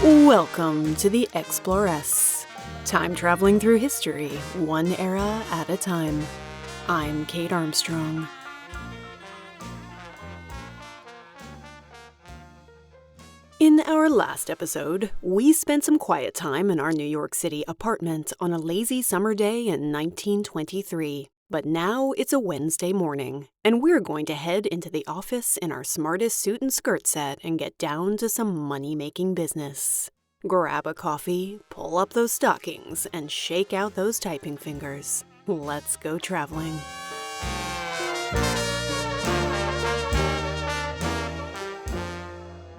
Welcome to the Explorers, time traveling through history, one era at a time. I'm Kate Armstrong. In our last episode, we spent some quiet time in our New York City apartment on a lazy summer day in 1923. But now it's a Wednesday morning, and we're going to head into the office in our smartest suit and skirt set and get down to some money-making business. Grab a coffee, pull up those stockings, and shake out those typing fingers. Let's go traveling.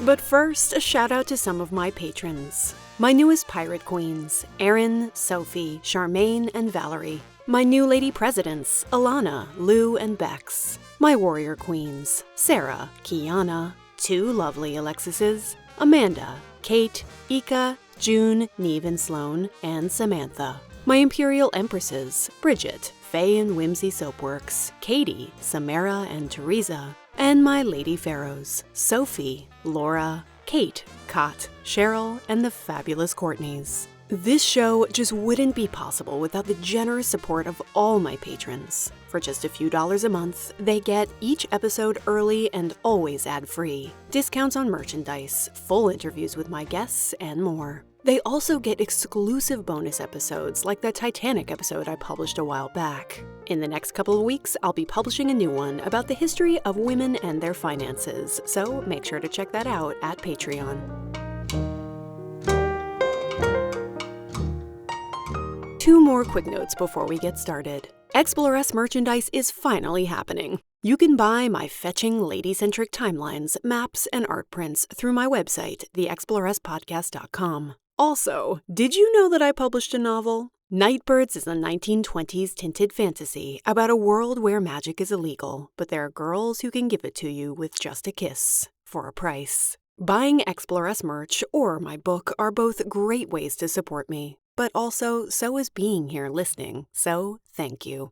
But first, a shout out to some of my patrons. My newest pirate queens, Erin, Sophie, Charmaine, and Valerie. My new lady presidents, Alana, Lou, and Bex. My warrior queens, Sarah, Kiana, two lovely Alexises, Amanda, Kate, Ika, June, Neve and Sloan, and Samantha. My imperial empresses, Bridget, Faye and Whimsy Soapworks, Katie, Samara, and Teresa. And my lady pharaohs, Sophie, Laura, Kate, Kot, Cheryl, and the fabulous Courtneys. This show just wouldn't be possible without the generous support of all my patrons. For just a few dollars a month, they get each episode early and always ad-free, discounts on merchandise, full interviews with my guests, and more. They also get exclusive bonus episodes like the Titanic episode I published a while back. In the next couple of weeks, I'll be publishing a new one about the history of women and their finances, so make sure to check that out at Patreon. Two more quick notes before we get started. Explorers merchandise is finally happening. You can buy my fetching ladycentric timelines, maps, and art prints through my website, theexplorerspodcast.com. Also, did you know that I published a novel? NIGHTBIRDS is a 1920s tinted fantasy about a world where magic is illegal, but there are girls who can give it to you with just a kiss, for a price. Buying Explorers merch or my book are both great ways to support me. But also, so is being here listening, so thank you.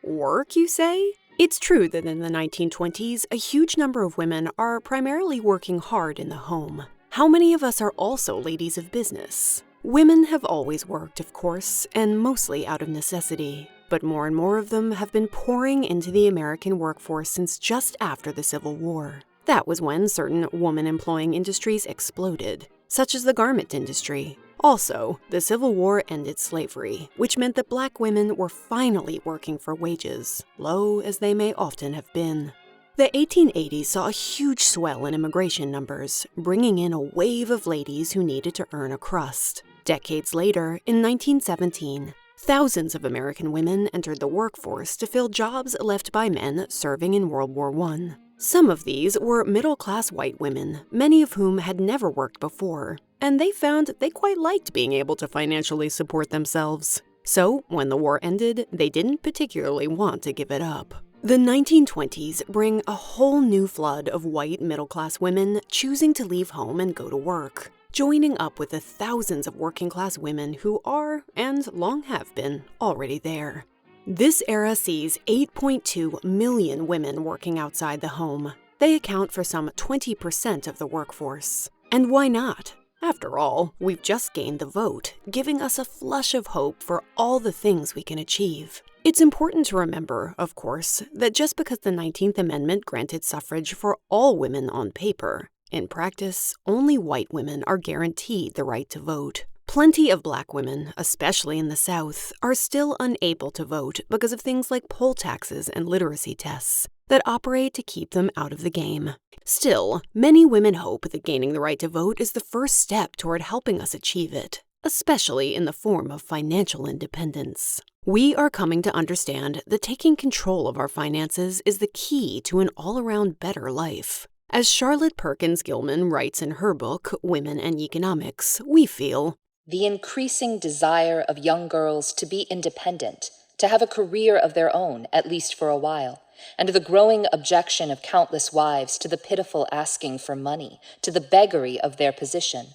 Work, you say? It's true that in the 1920s, a huge number of women are primarily working hard in the home. How many of us are also ladies of business? Women have always worked, of course, and mostly out of necessity. But more and more of them have been pouring into the American workforce since just after the Civil War. That was when certain woman-employing industries exploded, such as the garment industry. Also, the Civil War ended slavery, which meant that black women were finally working for wages, low as they may often have been. The 1880s saw a huge swell in immigration numbers, bringing in a wave of ladies who needed to earn a crust. Decades later, in 1917, thousands of American women entered the workforce to fill jobs left by men serving in World War I. Some of these were middle-class white women, many of whom had never worked before, and they found they quite liked being able to financially support themselves. So, when the war ended, they didn't particularly want to give it up. The 1920s bring a whole new flood of white middle-class women choosing to leave home and go to work, joining up with the thousands of working-class women who are, and long have been, already there. This era sees 8.2 million women working outside the home. They account for some 20% of the workforce. And why not? After all, we've just gained the vote, giving us a flush of hope for all the things we can achieve. It's important to remember, of course, that just because the 19th Amendment granted suffrage for all women on paper, in practice, only white women are guaranteed the right to vote. Plenty of black women, especially in the South, are still unable to vote because of things like poll taxes and literacy tests that operate to keep them out of the game. Still, many women hope that gaining the right to vote is the first step toward helping us achieve it, especially in the form of financial independence. We are coming to understand that taking control of our finances is the key to an all-around better life. As Charlotte Perkins Gilman writes in her book, Women and Economics, we feel, the increasing desire of young girls to be independent, to have a career of their own, at least for a while, and the growing objection of countless wives to the pitiful asking for money, to the beggary of their position.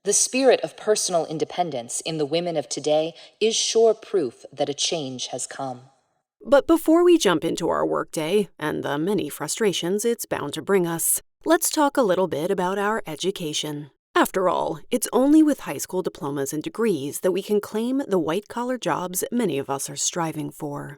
The spirit of personal independence in the women of today is sure proof that a change has come. But before we jump into our workday and the many frustrations it's bound to bring us, let's talk a little bit about our education. After all, it's only with high school diplomas and degrees that we can claim the white-collar jobs many of us are striving for.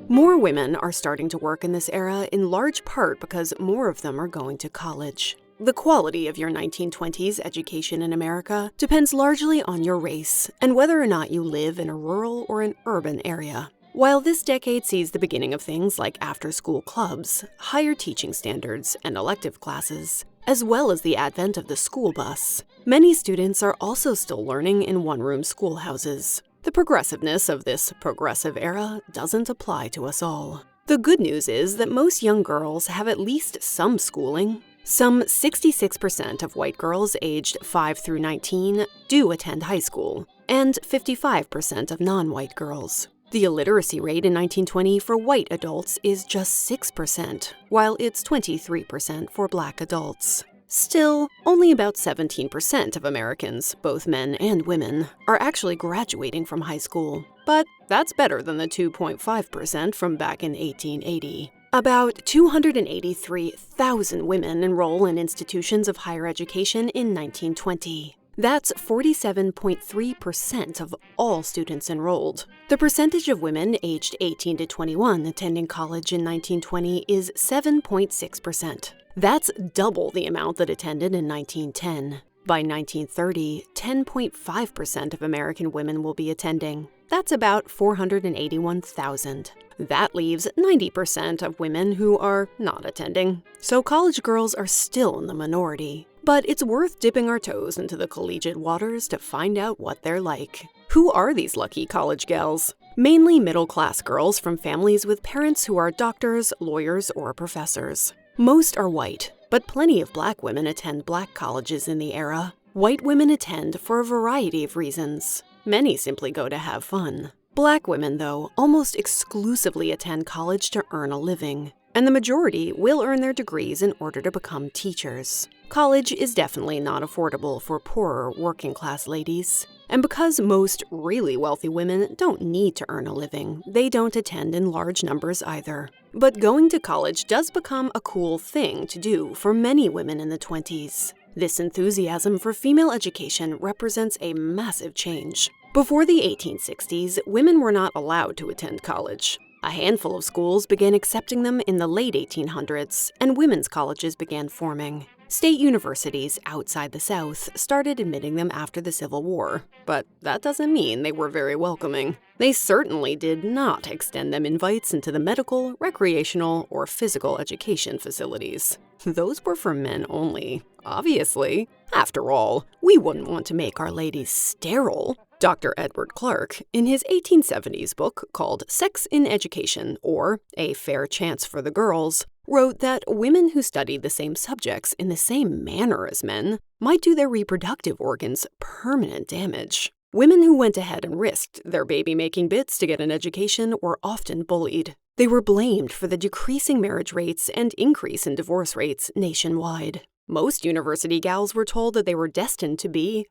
More women are starting to work in this era in large part because more of them are going to college. The quality of your 1920s education in America depends largely on your race and whether or not you live in a rural or an urban area. While this decade sees the beginning of things like after-school clubs, higher teaching standards, and elective classes, as well as the advent of the school bus, many students are also still learning in one-room schoolhouses. The progressiveness of this progressive era doesn't apply to us all. The good news is that most young girls have at least some schooling. Some 66% of white girls aged 5 through 19 do attend high school, and 55% of non-white girls. The illiteracy rate in 1920 for white adults is just 6%, while it's 23% for black adults. Still, only about 17% of Americans, both men and women, are actually graduating from high school. But that's better than the 2.5% from back in 1880. About 283,000 women enroll in institutions of higher education in 1920. That's 47.3% of all students enrolled. The percentage of women aged 18 to 21 attending college in 1920 is 7.6%. That's double the amount that attended in 1910. By 1930, 10.5% of American women will be attending. That's about 481,000. That leaves 90% of women who are not attending. So college girls are still in the minority. But it's worth dipping our toes into the collegiate waters to find out what they're like. Who are these lucky college gals? Mainly middle-class girls from families with parents who are doctors, lawyers, or professors. Most are white, but plenty of black women attend black colleges in the era. White women attend for a variety of reasons. Many simply go to have fun. Black women, though, almost exclusively attend college to earn a living, and the majority will earn their degrees in order to become teachers. College is definitely not affordable for poorer working-class ladies. And because most really wealthy women don't need to earn a living, they don't attend in large numbers either. But going to college does become a cool thing to do for many women in the 20s. This enthusiasm for female education represents a massive change. Before the 1860s, women were not allowed to attend college. A handful of schools began accepting them in the late 1800s, and women's colleges began forming. State universities outside the South started admitting them after the Civil War, but that doesn't mean they were very welcoming. They certainly did not extend them invites into the medical, recreational, or physical education facilities. Those were for men only, obviously. After all, we wouldn't want to make our ladies sterile. Dr. Edward Clark, in his 1870s book called Sex in Education, or A Fair Chance for the Girls, wrote that women who studied the same subjects in the same manner as men might do their reproductive organs permanent damage. Women who went ahead and risked their baby-making bits to get an education were often bullied. They were blamed for the decreasing marriage rates and increase in divorce rates nationwide. Most university gals were told that they were destined to be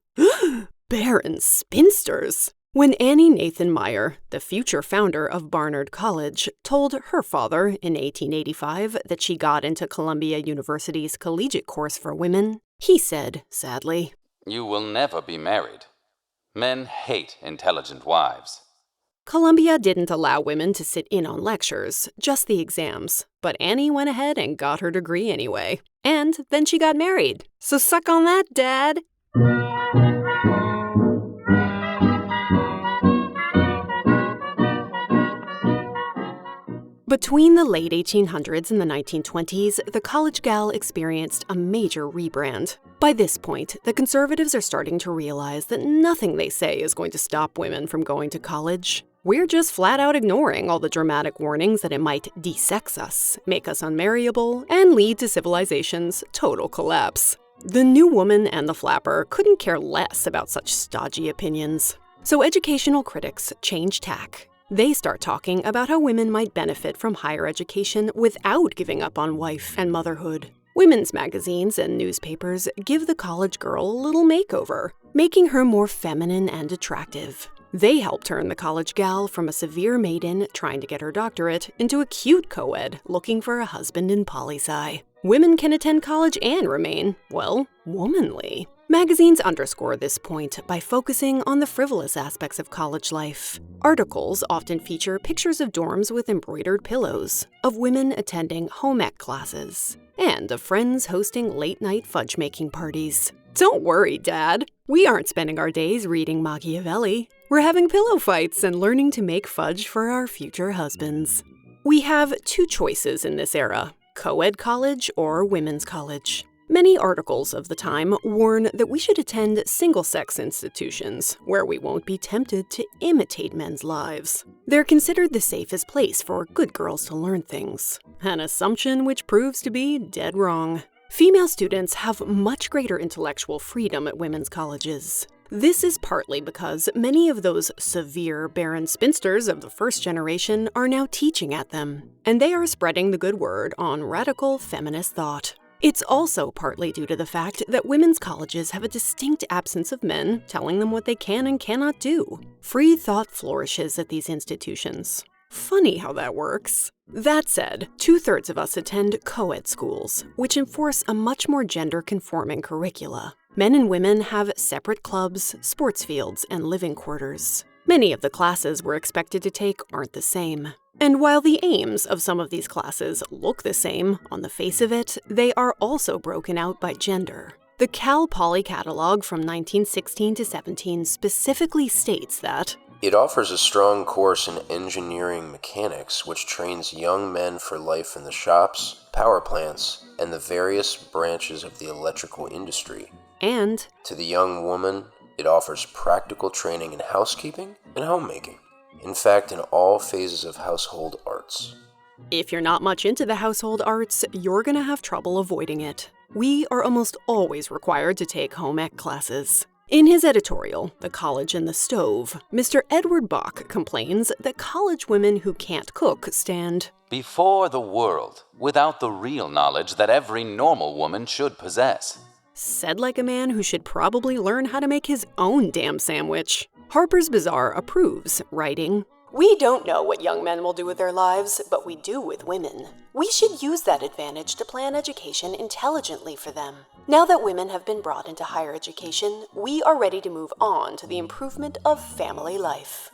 barren spinsters. When Annie Nathan Meyer, the future founder of Barnard College, told her father in 1885 that she got into Columbia University's collegiate course for women, he said, sadly, "You will never be married. Men hate intelligent wives." Columbia didn't allow women to sit in on lectures, just the exams. But Annie went ahead and got her degree anyway. And then she got married. So suck on that, Dad! Between the late 1800s and the 1920s, the college gal experienced a major rebrand. By this point, the conservatives are starting to realize that nothing they say is going to stop women from going to college. We're just flat out ignoring all the dramatic warnings that it might de-sex us, make us unmarriable, and lead to civilization's total collapse. The new woman and the flapper couldn't care less about such stodgy opinions. So educational critics change tack. They start talking about how women might benefit from higher education without giving up on wife and motherhood. Women's magazines and newspapers give the college girl a little makeover, making her more feminine and attractive. They help turn the college gal from a severe maiden trying to get her doctorate into a cute co-ed looking for a husband in poli-sci. Women can attend college and remain, well, womanly. Magazines underscore this point by focusing on the frivolous aspects of college life. Articles often feature pictures of dorms with embroidered pillows, of women attending home ec classes, and of friends hosting late-night fudge-making parties. Don't worry, Dad. We aren't spending our days reading Machiavelli. We're having pillow fights and learning to make fudge for our future husbands. We have two choices in this era: co-ed college or women's college. Many articles of the time warn that we should attend single-sex institutions, where we won't be tempted to imitate men's lives. They're considered the safest place for good girls to learn things, an assumption which proves to be dead wrong. Female students have much greater intellectual freedom at women's colleges. This is partly because many of those severe, barren spinsters of the first generation are now teaching at them, and they are spreading the good word on radical feminist thought. It's also partly due to the fact that women's colleges have a distinct absence of men telling them what they can and cannot do. Free thought flourishes at these institutions. Funny how that works. That said, 2/3 of us attend co-ed schools, which enforce a much more gender-conforming curricula. Men and women have separate clubs, sports fields, and living quarters. Many of the classes we're expected to take aren't the same. And while the aims of some of these classes look the same on the face of it, they are also broken out by gender. The Cal Poly Catalog from 1916 to 17 specifically states that it offers a strong course in engineering mechanics which trains young men for life in the shops, power plants, and the various branches of the electrical industry. And to the young woman, it offers practical training in housekeeping and homemaking. In fact, in all phases of household arts. if you're not much into the household arts, you're gonna have trouble avoiding it. We are almost always required to take home ec classes. In his editorial, The College and the Stove, Mr. Edward Bach complains that college women who can't cook stand before the world without the real knowledge that every normal woman should possess. Said like a man who should probably learn how to make his own damn sandwich. Harper's Bazaar approves, writing, "We don't know what young men will do with their lives, but we do with women. We should use that advantage to plan education intelligently for them. Now that women have been brought into higher education, we are ready to move on to the improvement of family life."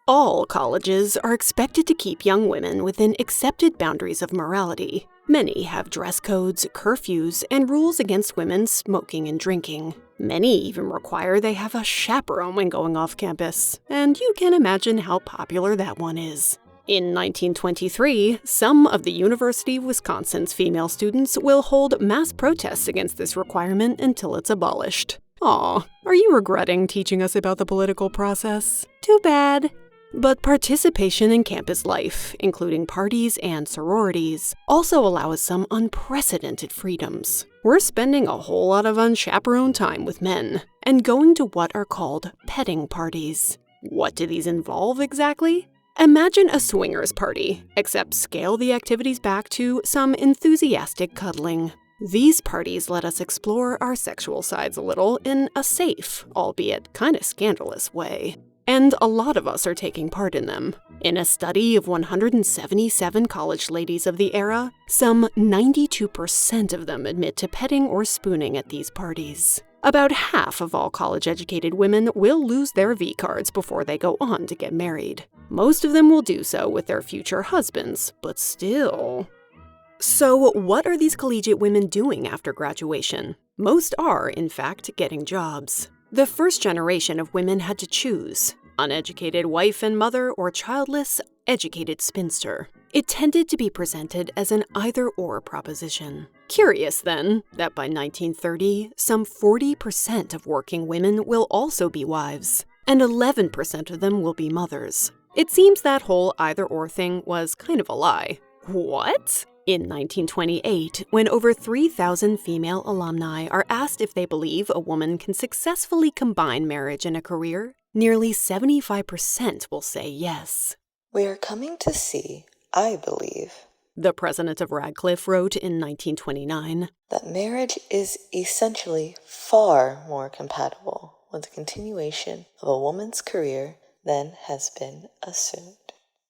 All colleges are expected to keep young women within accepted boundaries of morality. Many have dress codes, curfews, and rules against women smoking and drinking. Many even require they have a chaperone when going off campus, and you can imagine how popular that one is. In 1923, some of the University of Wisconsin's female students will hold mass protests against this requirement until it's abolished. Aw, are you regretting teaching us about the political process? Too bad. But participation in campus life, including parties and sororities, also allow us some unprecedented freedoms. We're spending a whole lot of unchaperoned time with men, and going to what are called petting parties. What do these involve exactly? Imagine a swingers party, except scale the activities back to some enthusiastic cuddling. These parties let us explore our sexual sides a little in a safe, albeit kinda scandalous way. And a lot of us are taking part in them. In a study of 177 college ladies of the era, some 92% of them admit to petting or spooning at these parties. About half of all college-educated women will lose their V-cards before they go on to get married. Most of them will do so with their future husbands, but still. So what are these collegiate women doing after graduation? Most are, in fact, getting jobs. The first generation of women had to choose: uneducated wife and mother or childless, educated spinster. It tended to be presented as an either-or proposition. Curious, then, that by 1930, some 40% of working women will also be wives, and 11% of them will be mothers. It seems that whole either-or thing was kind of a lie. What? In 1928, when over 3,000 female alumni are asked if they believe a woman can successfully combine marriage and a career, nearly 75% will say yes. We are coming to see, I believe, the president of Radcliffe wrote in 1929. That marriage is essentially far more compatible with the continuation of a woman's career than has been assumed.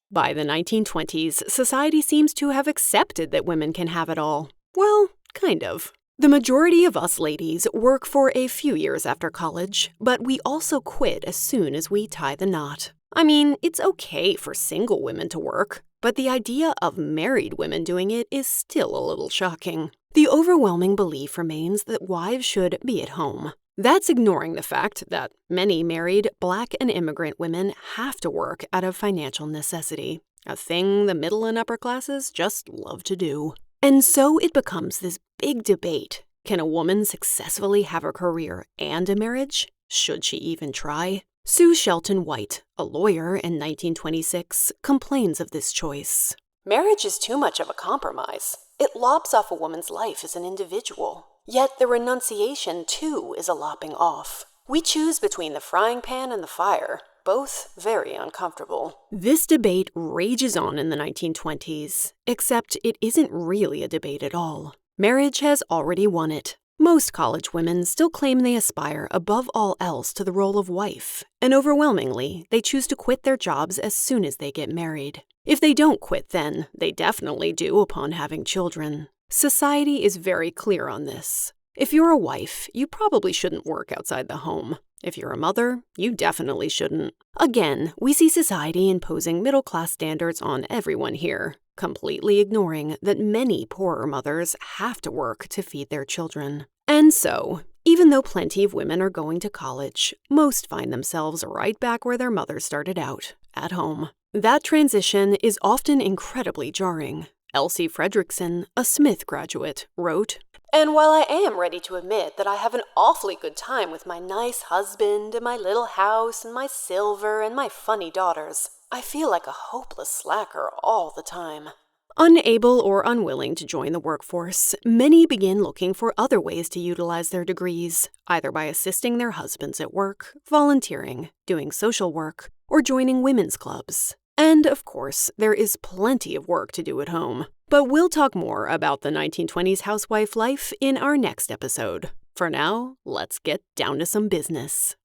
By the 1920s, society seems to have accepted that women can have it all. Well, kind of. The majority of us ladies work for a few years after college, but we also quit as soon as we tie the knot. I mean, it's okay for single women to work, but the idea of married women doing it is still a little shocking. The overwhelming belief remains that wives should be at home. That's ignoring the fact that many married Black and immigrant women have to work out of financial necessity, a thing the middle and upper classes just love to do. And so it becomes this big debate. Can a woman successfully have a career and a marriage? Should she even try? Sue Shelton White, a lawyer in 1926, complains of this choice. Marriage is too much of a compromise. It lops off a woman's life as an individual. Yet the renunciation, too, is a lopping off. We choose between the frying pan and the fire, both very uncomfortable. This debate rages on in the 1920s, except it isn't really a debate at all. Marriage has already won it. Most college women still claim they aspire above all else to the role of wife, and overwhelmingly, they choose to quit their jobs as soon as they get married. If they don't quit then, they definitely do upon having children. Society is very clear on this. If you're a wife, you probably shouldn't work outside the home. If you're a mother, you definitely shouldn't. Again, we see society imposing middle-class standards on everyone here, completely ignoring that many poorer mothers have to work to feed their children. And so, even though plenty of women are going to college, most find themselves right back where their mothers started out, at home. That transition is often incredibly jarring. Elsie Fredrickson, a Smith graduate, wrote, "And while I am ready to admit that I have an awfully good time with my nice husband and my little house and my silver and my funny daughters, I feel like a hopeless slacker all the time." Unable or unwilling to join the workforce, many begin looking for other ways to utilize their degrees, either by assisting their husbands at work, volunteering, doing social work, or joining women's clubs. And, of course, there is plenty of work to do at home. But we'll talk more about the 1920s housewife life in our next episode. For now, let's get down to some business.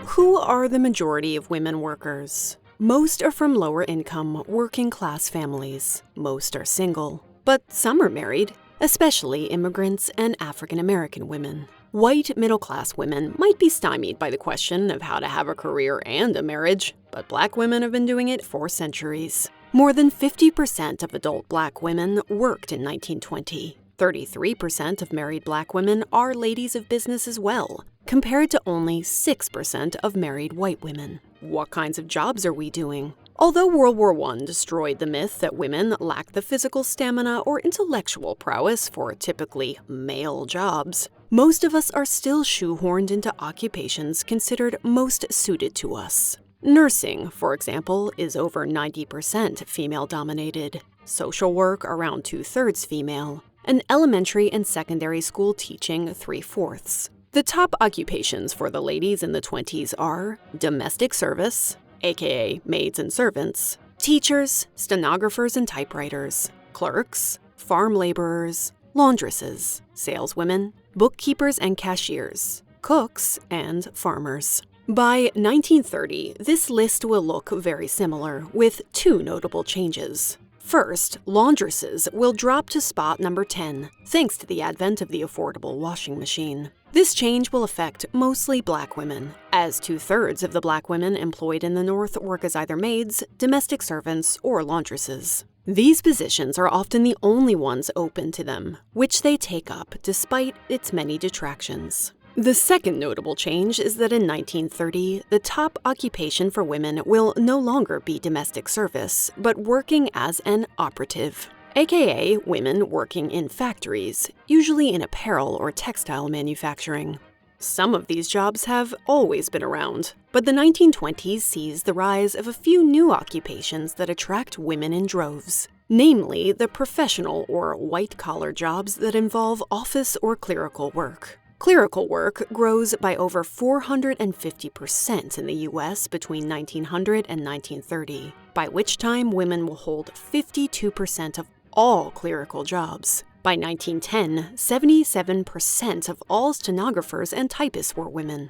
Who are the majority of women workers? Most are from lower-income, working-class families. Most are single. But some are married, especially immigrants and African-American women. White middle-class women might be stymied by the question of how to have a career and a marriage, but Black women have been doing it for centuries. More than 50% of adult Black women worked in 1920. 33% of married Black women are ladies of business as well, compared to only 6% of married white women. What kinds of jobs are we doing? Although World War I destroyed the myth that women lack the physical stamina or intellectual prowess for typically male jobs, most of us are still shoehorned into occupations considered most suited to us. Nursing, for example, is over 90% female-dominated, social work around 2/3 female, and elementary and secondary school teaching 3/4. The top occupations for the ladies in the 20s are domestic service, aka maids and servants, teachers, stenographers and typewriters, clerks, farm laborers, laundresses, saleswomen, bookkeepers and cashiers, cooks, and farmers. By 1930, this list will look very similar, with two notable changes. First, laundresses will drop to spot number 10, thanks to the advent of the affordable washing machine. This change will affect mostly Black women, as 2/3 of the Black women employed in the North work as either maids, domestic servants, or laundresses. These positions are often the only ones open to them, which they take up despite its many detractions. The second notable change is that in 1930, the top occupation for women will no longer be domestic service, but working as an operative, aka women working in factories, usually in apparel or textile manufacturing. Some of these jobs have always been around, but the 1920s sees the rise of a few new occupations that attract women in droves, namely the professional or white-collar jobs that involve office or clerical work. Clerical work grows by over 450% in the US between 1900 and 1930, by which time women will hold 52% of all clerical jobs. By 1910, 77% of all stenographers and typists were women.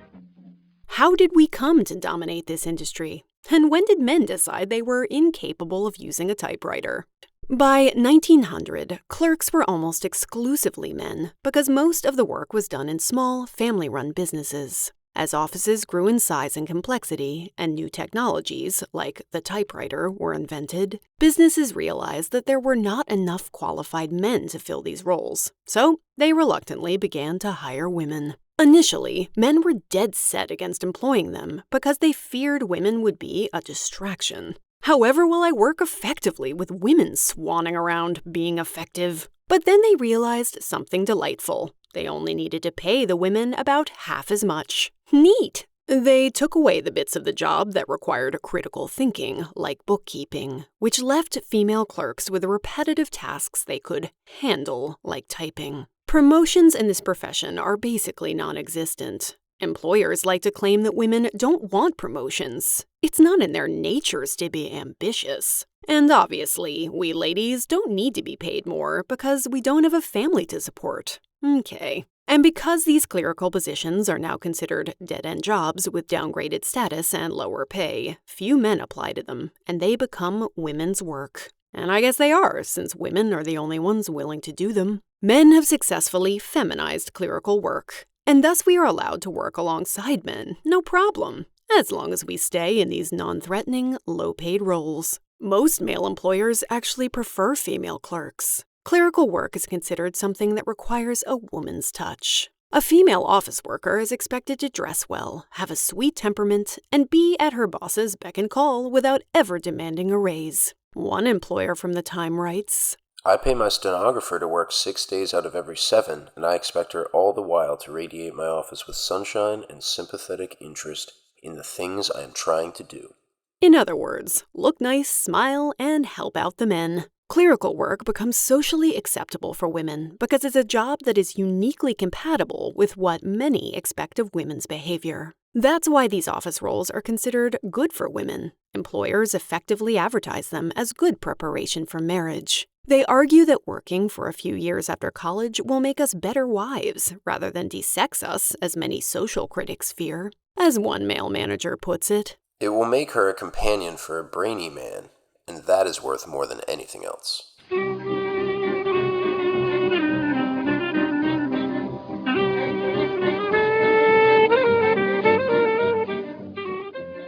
How did we come to dominate this industry? And when did men decide they were incapable of using a typewriter? By 1900, clerks were almost exclusively men because most of the work was done in small, family-run businesses. As offices grew in size and complexity, and new technologies, like the typewriter, were invented, businesses realized that there were not enough qualified men to fill these roles, so they reluctantly began to hire women. Initially, men were dead set against employing them because they feared women would be a distraction. However will I work effectively with women swanning around being effective? But then they realized something delightful. They only needed to pay the women about half as much. Neat! They took away the bits of the job that required critical thinking, like bookkeeping, which left female clerks with the repetitive tasks they could handle, like typing. Promotions in this profession are basically non-existent. Employers like to claim that women don't want promotions. It's not in their natures to be ambitious. And obviously, we ladies don't need to be paid more because we don't have a family to support. Okay. And because these clerical positions are now considered dead-end jobs with downgraded status and lower pay, few men apply to them, and they become women's work. And I guess they are, since women are the only ones willing to do them. Men have successfully feminized clerical work. And thus we are allowed to work alongside men, no problem, as long as we stay in these non-threatening, low-paid roles. Most male employers actually prefer female clerks. Clerical work is considered something that requires a woman's touch. A female office worker is expected to dress well, have a sweet temperament, and be at her boss's beck and call without ever demanding a raise. One employer from the time writes, I pay my stenographer to work 6 days out of every 7, and I expect her all the while to radiate my office with sunshine and sympathetic interest in the things I am trying to do. In other words, look nice, smile, and help out the men. Clerical work becomes socially acceptable for women because it's a job that is uniquely compatible with what many expect of women's behavior. That's why these office roles are considered good for women. Employers effectively advertise them as good preparation for marriage. They argue that working for a few years after college will make us better wives, rather than desex us, as many social critics fear. As one male manager puts it, It will make her a companion for a brainy man, and that is worth more than anything else.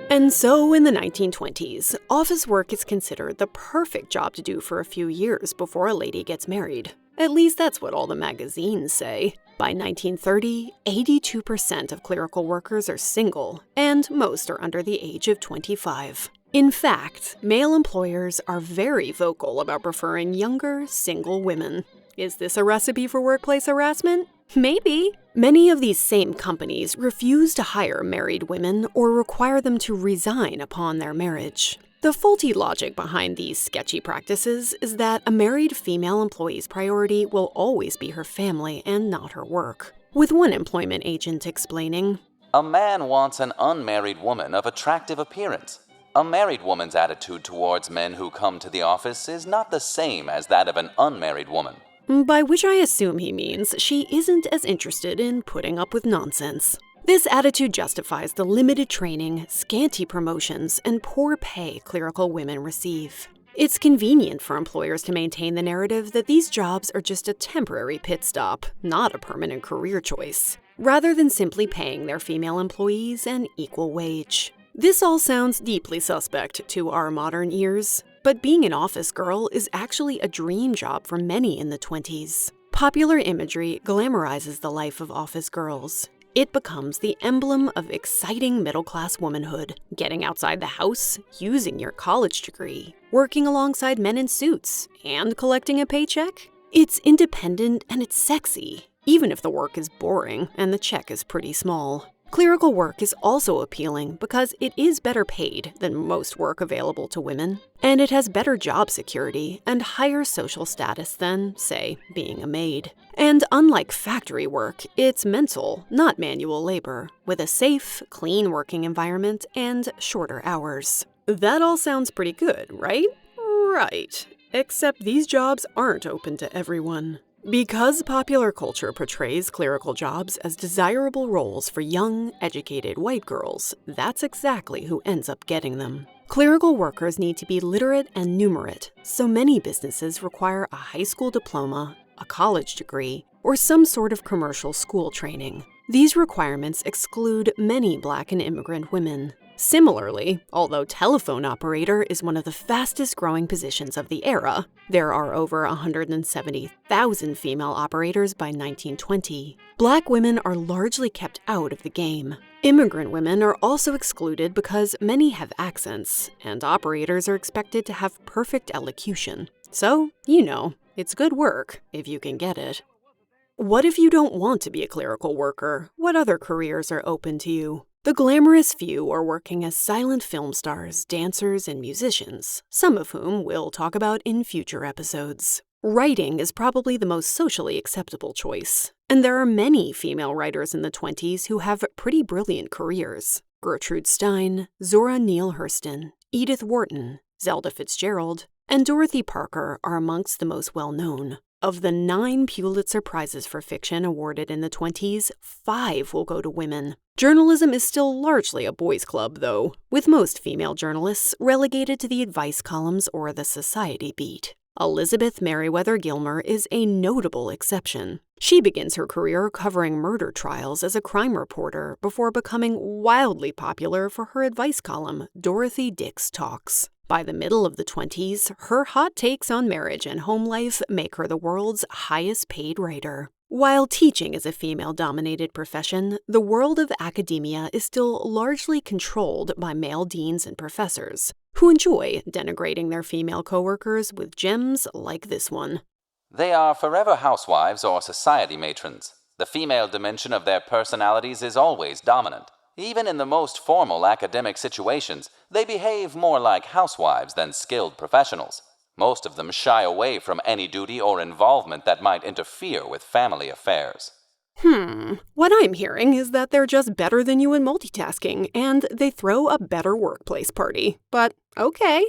And so in the 1920s, office work is considered the perfect job to do for a few years before a lady gets married. At least that's what all the magazines say. By 1930, 82% of clerical workers are single, and most are under the age of 25. In fact, male employers are very vocal about preferring younger, single women. Is this a recipe for workplace harassment? Maybe. Many of these same companies refuse to hire married women or require them to resign upon their marriage. The faulty logic behind these sketchy practices is that a married female employee's priority will always be her family and not her work, with one employment agent explaining, A man wants an unmarried woman of attractive appearance. A married woman's attitude towards men who come to the office is not the same as that of an unmarried woman. By which I assume he means she isn't as interested in putting up with nonsense. This attitude justifies the limited training, scanty promotions, and poor pay clerical women receive. It's convenient for employers to maintain the narrative that these jobs are just a temporary pit stop, not a permanent career choice, rather than simply paying their female employees an equal wage. This all sounds deeply suspect to our modern ears, but being an office girl is actually a dream job for many in the 20s. Popular imagery glamorizes the life of office girls. It becomes the emblem of exciting middle-class womanhood, getting outside the house, using your college degree, working alongside men in suits, and collecting a paycheck. It's independent and it's sexy, even if the work is boring and the check is pretty small. Clerical work is also appealing because it is better paid than most work available to women, and it has better job security and higher social status than, say, being a maid. And unlike factory work, it's mental, not manual labor, with a safe, clean working environment and shorter hours. That all sounds pretty good, right? Right. Except these jobs aren't open to everyone. Because popular culture portrays clerical jobs as desirable roles for young, educated white girls, that's exactly who ends up getting them. Clerical workers need to be literate and numerate, so many businesses require a high school diploma, a college degree, or some sort of commercial school training. These requirements exclude many Black and immigrant women. Similarly, although telephone operator is one of the fastest growing positions of the era, there are over 170,000 female operators by 1920. Black women are largely kept out of the game. Immigrant women are also excluded because many have accents, and operators are expected to have perfect elocution. So, it's good work if you can get it. What if you don't want to be a clerical worker? What other careers are open to you? The glamorous few are working as silent film stars, dancers, and musicians, some of whom we'll talk about in future episodes. Writing is probably the most socially acceptable choice, and there are many female writers in the 20s who have pretty brilliant careers. Gertrude Stein, Zora Neale Hurston, Edith Wharton, Zelda Fitzgerald, and Dorothy Parker are amongst the most well-known. Of the 9 Pulitzer Prizes for fiction awarded in the 20s, 5 will go to women. Journalism is still largely a boys' club, though, with most female journalists relegated to the advice columns or the society beat. Elizabeth Meriwether Gilmer is a notable exception. She begins her career covering murder trials as a crime reporter before becoming wildly popular for her advice column, Dorothy Dix Talks. By the middle of the 20s, her hot takes on marriage and home life make her the world's highest-paid writer. While teaching is a female-dominated profession, the world of academia is still largely controlled by male deans and professors, who enjoy denigrating their female coworkers with gems like this one. They are forever housewives or society matrons. The female dimension of their personalities is always dominant. Even in the most formal academic situations, they behave more like housewives than skilled professionals. Most of them shy away from any duty or involvement that might interfere with family affairs. What I'm hearing is that they're just better than you in multitasking, and they throw a better workplace party. But okay.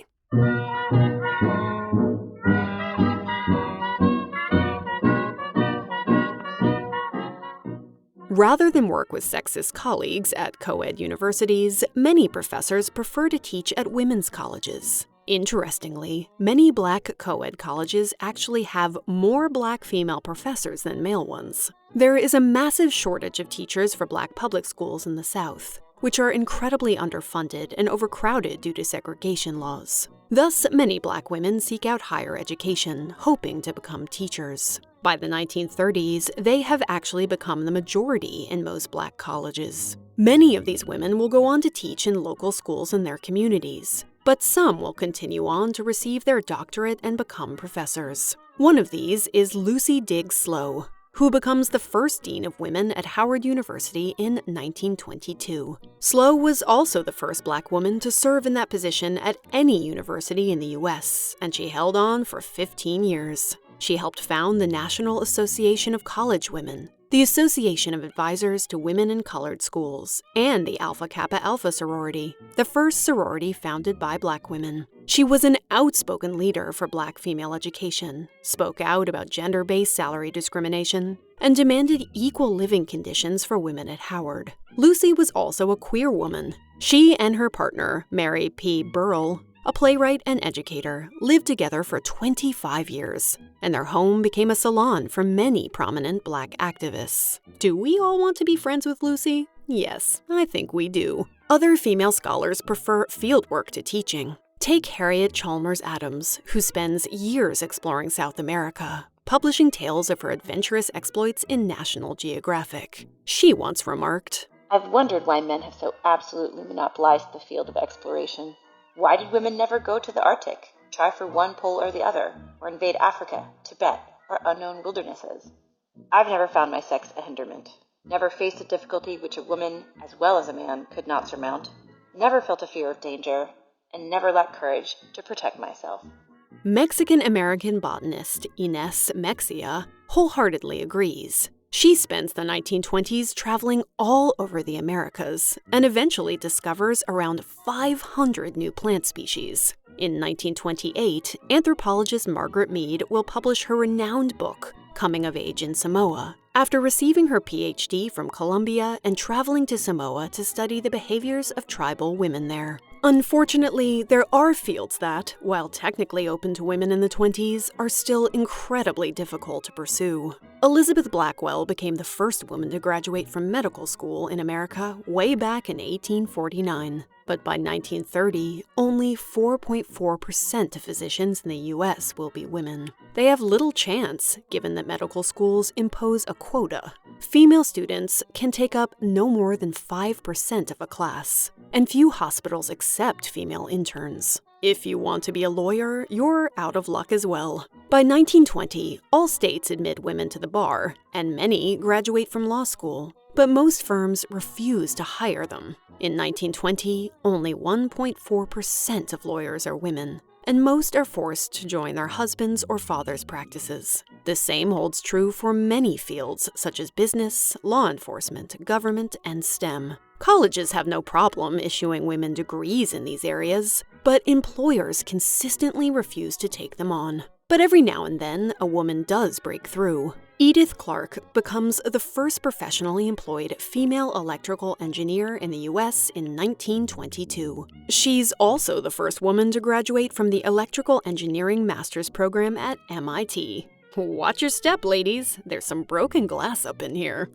Rather than work with sexist colleagues at co-ed universities, many professors prefer to teach at women's colleges. Interestingly, many Black co-ed colleges actually have more Black female professors than male ones. There is a massive shortage of teachers for Black public schools in the South, which are incredibly underfunded and overcrowded due to segregation laws. Thus, many Black women seek out higher education, hoping to become teachers. By the 1930s, they have actually become the majority in most Black colleges. Many of these women will go on to teach in local schools in their communities, but some will continue on to receive their doctorate and become professors. One of these is Lucy Diggs Slowe, who becomes the first dean of women at Howard University in 1922. Slowe was also the first Black woman to serve in that position at any university in the U.S., and she held on for 15 years. She helped found the National Association of College Women, the Association of Advisors to Women in Colored Schools, and the Alpha Kappa Alpha sorority, the first sorority founded by Black women. She was an outspoken leader for Black female education, spoke out about gender-based salary discrimination, and demanded equal living conditions for women at Howard. Lucy was also a queer woman. She and her partner, Mary P. Burrell, a playwright and educator, lived together for 25 years, and their home became a salon for many prominent Black activists. Do we all want to be friends with Lucy? Yes, I think we do. Other female scholars prefer fieldwork to teaching. Take Harriet Chalmers Adams, who spends years exploring South America, publishing tales of her adventurous exploits in National Geographic. She once remarked, "I've wondered why men have so absolutely monopolized the field of exploration. Why did women never go to the Arctic, try for one pole or the other, or invade Africa, Tibet, or unknown wildernesses? I've never found my sex a hinderment." never faced a difficulty which a woman, as well as a man, could not surmount, never felt a fear of danger, and never lacked courage to protect myself. Mexican-American botanist Inés Mexia wholeheartedly agrees. She spends the 1920s traveling all over the Americas and eventually discovers around 500 new plant species. In 1928, anthropologist Margaret Mead will publish her renowned book, Coming of Age in Samoa, after receiving her PhD from Columbia and traveling to Samoa to study the behaviors of tribal women there. Unfortunately, there are fields that, while technically open to women in the 20s, are still incredibly difficult to pursue. Elizabeth Blackwell became the first woman to graduate from medical school in America way back in 1849. But by 1930, only 4.4% of physicians in the U.S. will be women. They have little chance, given that medical schools impose a quota. Female students can take up no more than 5% of a class, and few hospitals accept female interns. If you want to be a lawyer, you're out of luck as well. By 1920, all states admit women to the bar, and many graduate from law school. But most firms refuse to hire them. In 1920, only 1.4% of lawyers are women, and most are forced to join their husbands' or fathers' practices. The same holds true for many fields, such as business, law enforcement, government, and STEM. Colleges have no problem issuing women degrees in these areas, but employers consistently refuse to take them on. But every now and then, a woman does break through. Edith Clark becomes the first professionally employed female electrical engineer in the U.S. in 1922. She's also the first woman to graduate from the Electrical Engineering Master's Program at MIT. Watch your step, ladies. There's some broken glass up in here.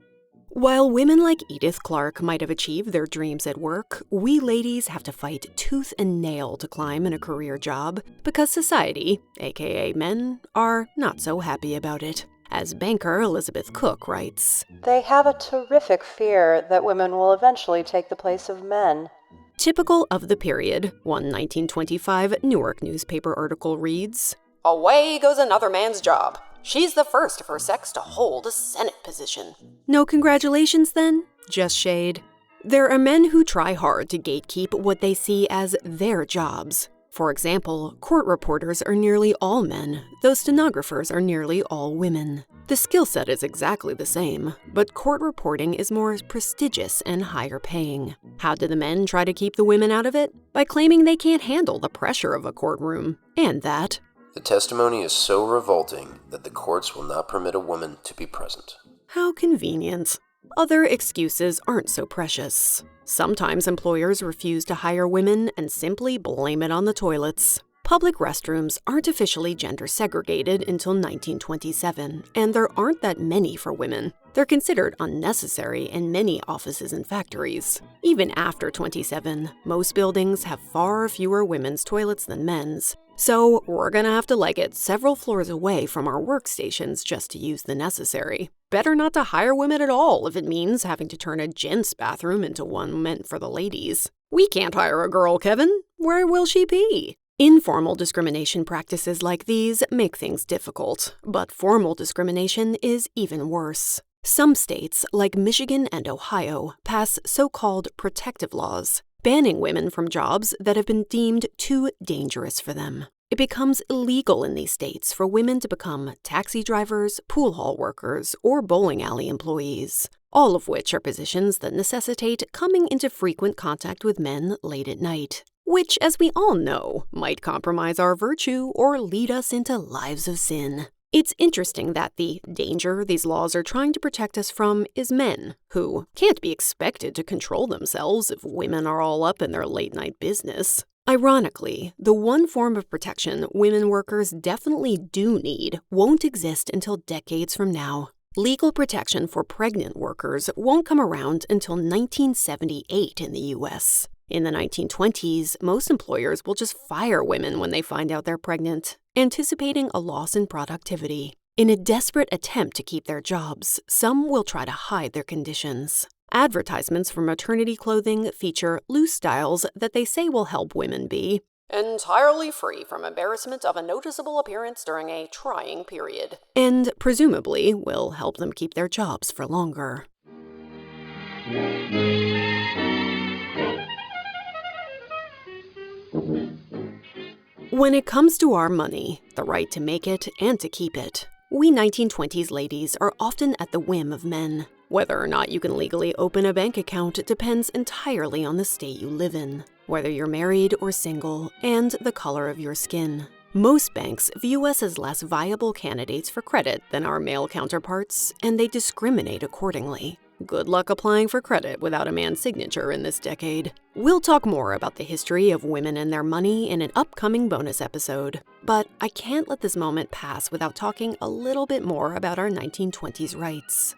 While women like Edith Clark might have achieved their dreams at work, we ladies have to fight tooth and nail to climb in a career job because society, aka men, are not so happy about it. As banker Elizabeth Cook writes, "They have a terrific fear that women will eventually take the place of men." Typical of the period, one 1925 Newark newspaper article reads, "Away goes another man's job. She's the first of her sex to hold a Senate position." No congratulations then? Just shade. There are men who try hard to gatekeep what they see as their jobs. For example, court reporters are nearly all men, though stenographers are nearly all women. The skill set is exactly the same, but court reporting is more prestigious and higher paying. How do the men try to keep the women out of it? By claiming they can't handle the pressure of a courtroom, and that the testimony is so revolting that the courts will not permit a woman to be present. How convenient. Other excuses aren't so precious. Sometimes employers refuse to hire women and simply blame it on the toilets. Public restrooms aren't officially gender segregated until 1927, and there aren't that many for women. They're considered unnecessary in many offices and factories. Even after 27, most buildings have far fewer women's toilets than men's. So we're gonna have to leg it several floors away from our workstations just to use the necessary. Better not to hire women at all if it means having to turn a gents' bathroom into one meant for the ladies. We can't hire a girl, Kevin. Where will she be? Informal discrimination practices like these make things difficult, but formal discrimination is even worse. Some states, like Michigan and Ohio, pass so-called protective laws, banning women from jobs that have been deemed too dangerous for them. It becomes illegal in these states for women to become taxi drivers, pool hall workers, or bowling alley employees, all of which are positions that necessitate coming into frequent contact with men late at night, which, as we all know, might compromise our virtue or lead us into lives of sin. It's interesting that the danger these laws are trying to protect us from is men, who can't be expected to control themselves if women are all up in their late-night business. Ironically, the one form of protection women workers definitely do need won't exist until decades from now. Legal protection for pregnant workers won't come around until 1978 in the U.S. In the 1920s, most employers will just fire women when they find out they're pregnant, anticipating a loss in productivity. In a desperate attempt to keep their jobs, some will try to hide their conditions. Advertisements for maternity clothing feature loose styles that they say will help women be entirely free from embarrassment of a noticeable appearance during a trying period, and presumably will help them keep their jobs for longer. When it comes to our money, the right to make it and to keep it, we 1920s ladies are often at the whim of men. Whether or not you can legally open a bank account depends entirely on the state you live in, whether you're married or single, and the color of your skin. Most banks view us as less viable candidates for credit than our male counterparts, and they discriminate accordingly. Good luck applying for credit without a man's signature in this decade. We'll talk more about the history of women and their money in an upcoming bonus episode. But I can't let this moment pass without talking a little bit more about our 1920s rights.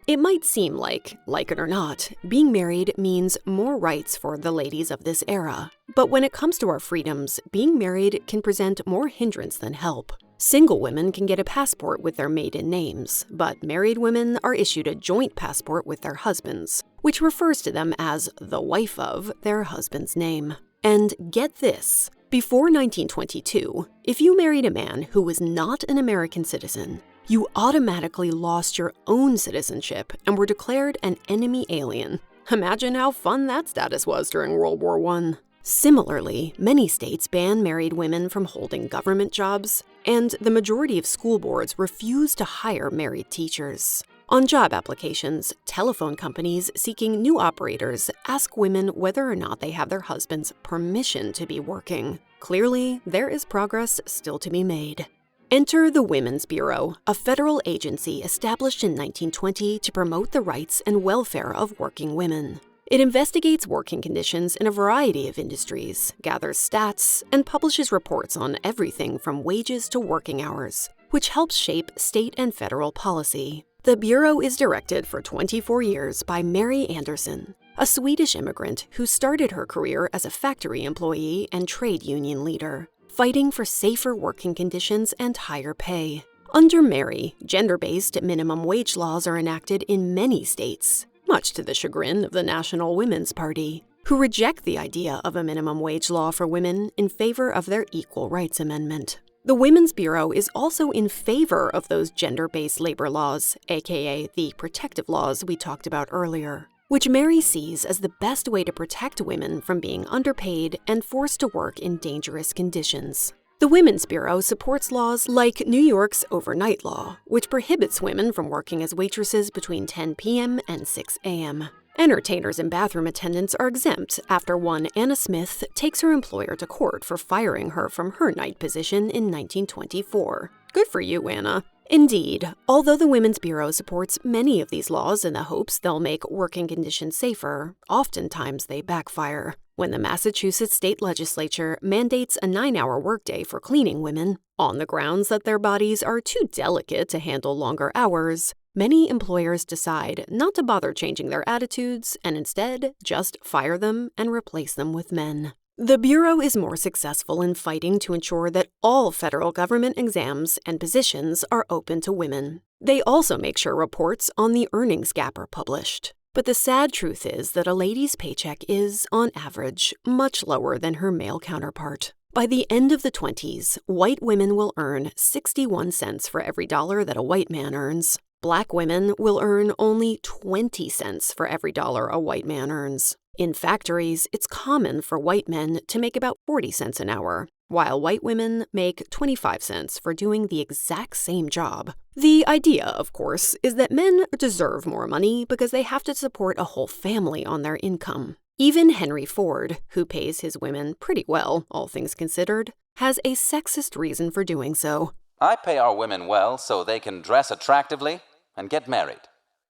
It might seem like it or not, being married means more rights for the ladies of this era. But when it comes to our freedoms, being married can present more hindrance than help. Single women can get a passport with their maiden names, but married women are issued a joint passport with their husbands, which refers to them as the wife of their husband's name. And get this, before 1922, if you married a man who was not an American citizen, you automatically lost your own citizenship and were declared an enemy alien. Imagine how fun that status was during World War I. Similarly, many states ban married women from holding government jobs, and the majority of school boards refuse to hire married teachers. On job applications, telephone companies seeking new operators ask women whether or not they have their husband's permission to be working. Clearly, there is progress still to be made. Enter the Women's Bureau, a federal agency established in 1920 to promote the rights and welfare of working women. It investigates working conditions in a variety of industries, gathers stats, and publishes reports on everything from wages to working hours, which helps shape state and federal policy. The Bureau is directed for 24 years by Mary Anderson, a Swedish immigrant who started her career as a factory employee and trade union leader, fighting for safer working conditions and higher pay. Under Mary, gender-based minimum wage laws are enacted in many states, much to the chagrin of the National Women's Party, who reject the idea of a minimum wage law for women in favor of their Equal Rights Amendment. The Women's Bureau is also in favor of those gender-based labor laws, aka the protective laws we talked about earlier, which Mary sees as the best way to protect women from being underpaid and forced to work in dangerous conditions. The Women's Bureau supports laws like New York's overnight law, which prohibits women from working as waitresses between 10 p.m. and 6 a.m. Entertainers and bathroom attendants are exempt after one Anna Smith takes her employer to court for firing her from her night position in 1924. Good for you, Anna. Indeed, although the Women's Bureau supports many of these laws in the hopes they'll make working conditions safer, oftentimes they backfire. When the Massachusetts state legislature mandates a 9-hour workday for cleaning women, on the grounds that their bodies are too delicate to handle longer hours, many employers decide not to bother changing their attitudes and instead just fire them and replace them with men. The Bureau is more successful in fighting to ensure that all federal government exams and positions are open to women. They also make sure reports on the earnings gap are published. But the sad truth is that a lady's paycheck is, on average, much lower than her male counterpart. By the end of the 20s, white women will earn 61 cents for every dollar that a white man earns. Black women will earn only 20 cents for every dollar a white man earns. In factories, it's common for white men to make about 40 cents an hour, while white women make 25 cents for doing the exact same job. The idea, of course, is that men deserve more money because they have to support a whole family on their income. Even Henry Ford, who pays his women pretty well, all things considered, has a sexist reason for doing so. I pay our women well so they can dress attractively and get married.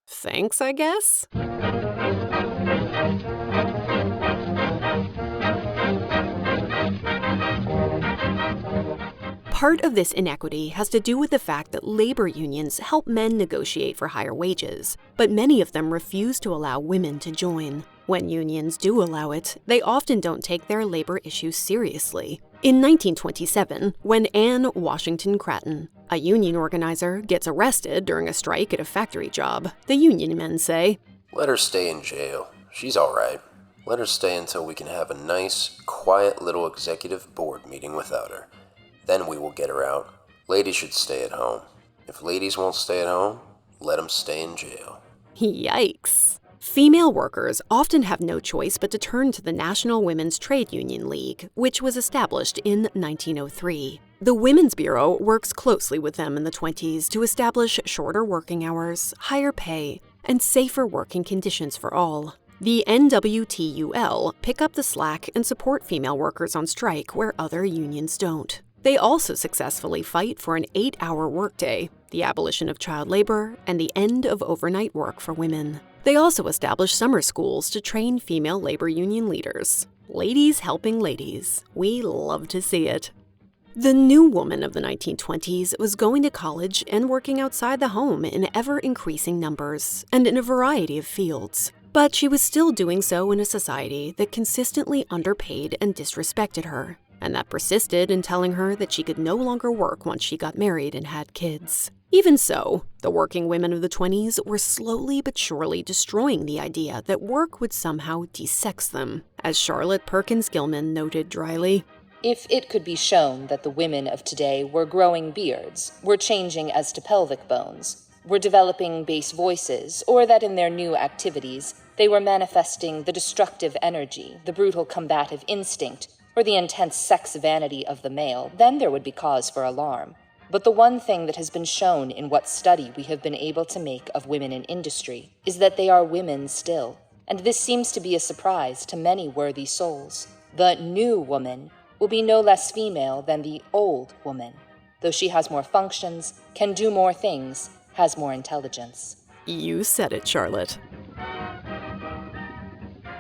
Thanks, I guess? Part of this inequity has to do with the fact that labor unions help men negotiate for higher wages, but many of them refuse to allow women to join. When unions do allow it, they often don't take their labor issues seriously. In 1927, when Anne Washington Cratton, a union organizer, gets arrested during a strike at a factory job, the union men say, "Let her stay in jail. She's all right. Let her stay until we can have a nice, quiet little executive board meeting without her. Then we will get her out. Ladies should stay at home. If ladies won't stay at home, let them stay in jail." Yikes. Female workers often have no choice but to turn to the National Women's Trade Union League, which was established in 1903. The Women's Bureau works closely with them in the 20s to establish shorter working hours, higher pay, and safer working conditions for all. The NWTUL pick up the slack and support female workers on strike where other unions don't. They also successfully fight for an 8-hour workday, the abolition of child labor, and the end of overnight work for women. They also establish summer schools to train female labor union leaders. Ladies helping ladies. We love to see it. The new woman of the 1920s was going to college and working outside the home in ever-increasing numbers and in a variety of fields. But she was still doing so in a society that consistently underpaid and disrespected her, and that persisted in telling her that she could no longer work once she got married and had kids. Even so, the working women of the 20s were slowly but surely destroying the idea that work would somehow desex them, as Charlotte Perkins Gilman noted dryly. If it could be shown that the women of today were growing beards, were changing as to pelvic bones, were developing bass voices, or that in their new activities they were manifesting the destructive energy, the brutal combative instinct, or the intense sex vanity of the male, then there would be cause for alarm. But the one thing that has been shown in what study we have been able to make of women in industry is that they are women still, and this seems to be a surprise to many worthy souls. The new woman will be no less female than the old woman, though she has more functions, can do more things, has more intelligence. You said it, Charlotte.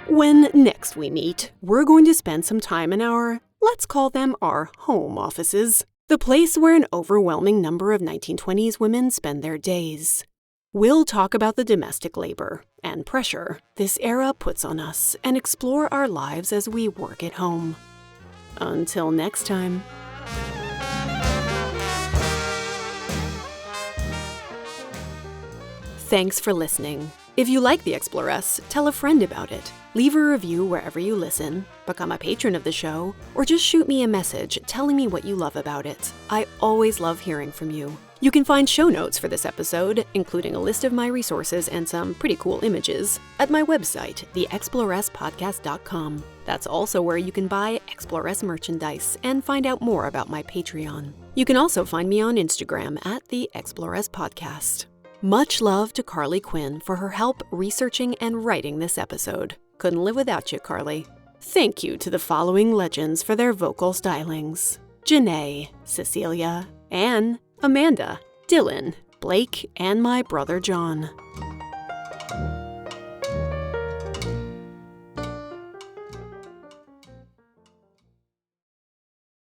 When next we meet, we're going to spend some time in our, let's call them our home offices, the place where an overwhelming number of 1920s women spend their days. We'll talk about the domestic labor and pressure this era puts on us and explore our lives as we work at home. Until next time. Thanks for listening. If you like The Exploress, tell a friend about it. Leave a review wherever you listen, become a patron of the show, or just shoot me a message telling me what you love about it. I always love hearing from you. You can find show notes for this episode, including a list of my resources and some pretty cool images, at my website, theexploresspodcast.com. That's also where you can buy Exploress merchandise and find out more about my Patreon. You can also find me on Instagram at The Exploress Podcast. Much love to Carly Quinn for her help researching and writing this episode. Couldn't live without you, Carly. Thank you to the following legends for their vocal stylings: Janae, Cecilia, Anne, Amanda, Dylan, Blake, and my brother John.